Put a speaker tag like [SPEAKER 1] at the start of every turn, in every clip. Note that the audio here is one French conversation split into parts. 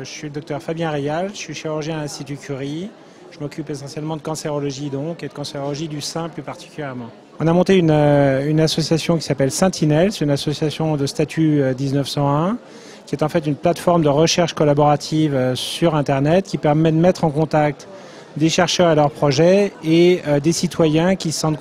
[SPEAKER 1] Je suis le docteur Fabien Réal, je suis chirurgien à l'Institut Curie. Je m'occupe essentiellement de cancérologie donc, et de cancérologie du sein plus particulièrement. On a monté une association qui s'appelle Sentinelle, c'est une association de statut 1901, qui est en fait une plateforme de recherche collaborative sur Internet qui permet de mettre en contact des chercheurs et leurs projets et des citoyens qui se sentent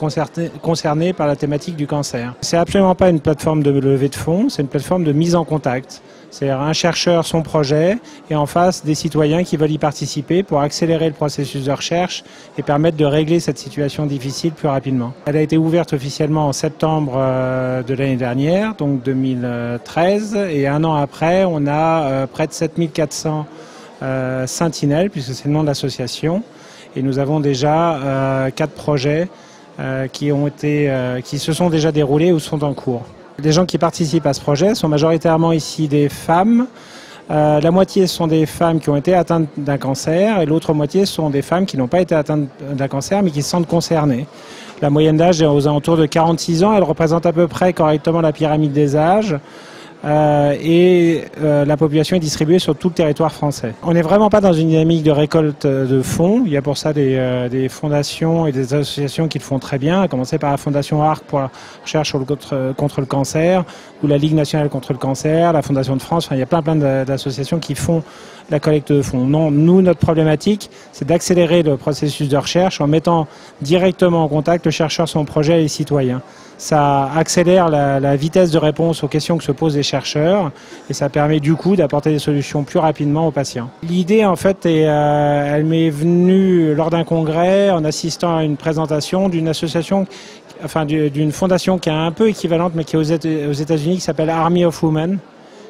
[SPEAKER 1] concernés par la thématique du cancer. C'est absolument pas une plateforme de levée de fonds, c'est une plateforme de mise en contact. C'est-à-dire un chercheur, son projet, et en face des citoyens qui veulent y participer pour accélérer le processus de recherche et permettre de régler cette situation difficile plus rapidement. Elle a été ouverte officiellement en septembre de l'année dernière, donc 2013, et un an après, on a près de 7400 sentinelles, puisque c'est le nom de l'association, et nous avons déjà 4 projets qui se sont déjà déroulés ou sont en cours. Les gens qui participent à ce projet sont majoritairement ici des femmes. La moitié sont des femmes qui ont été atteintes d'un cancer et l'autre moitié sont des femmes qui n'ont pas été atteintes d'un cancer mais qui se sentent concernées. La moyenne d'âge est aux alentours de 46 ans. Elle représente à peu près correctement la pyramide des âges. La population est distribuée sur tout le territoire français. On n'est vraiment pas dans une dynamique de récolte de fonds. Il y a pour ça des fondations et des associations qui le font très bien, à commencer par la Fondation ARC pour la recherche contre le cancer, ou la Ligue nationale contre le cancer, la Fondation de France. Enfin, il y a plein d'associations qui font la collecte de fonds. Non, nous, notre problématique, c'est d'accélérer le processus de recherche en mettant directement en contact le chercheur, son projet et les citoyens. Ça accélère la vitesse de réponse aux questions que se posent les chercheurs et ça permet du coup d'apporter des solutions plus rapidement aux patients. L'idée en fait, elle m'est venue lors d'un congrès en assistant à une présentation d'une association, enfin d'une fondation qui est un peu équivalente mais qui est aux États-Unis, qui s'appelle Army of Women,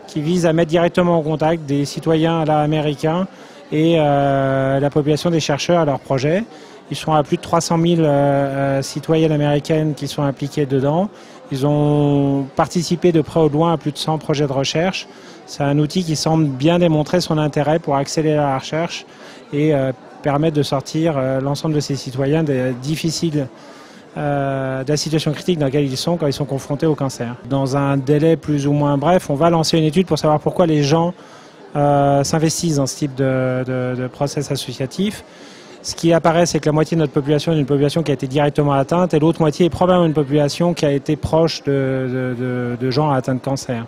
[SPEAKER 1] qui vise à mettre directement en contact des citoyens américains et la population des chercheurs à leurs projets. Ils sont à plus de 300 000 citoyennes américaines qui sont impliquées dedans. Ils ont participé de près ou de loin à plus de 100 projets de recherche. C'est un outil qui semble bien démontrer son intérêt pour accélérer la recherche et permettre de sortir l'ensemble de ces citoyens de la situation critique dans laquelle ils sont quand ils sont confrontés au cancer. Dans un délai plus ou moins bref, on va lancer une étude pour savoir pourquoi les gens s'investissent dans ce type de process associatif. Ce qui apparaît, c'est que la moitié de notre population est une population qui a été directement atteinte et l'autre moitié est probablement une population qui a été proche de gens atteints de cancer.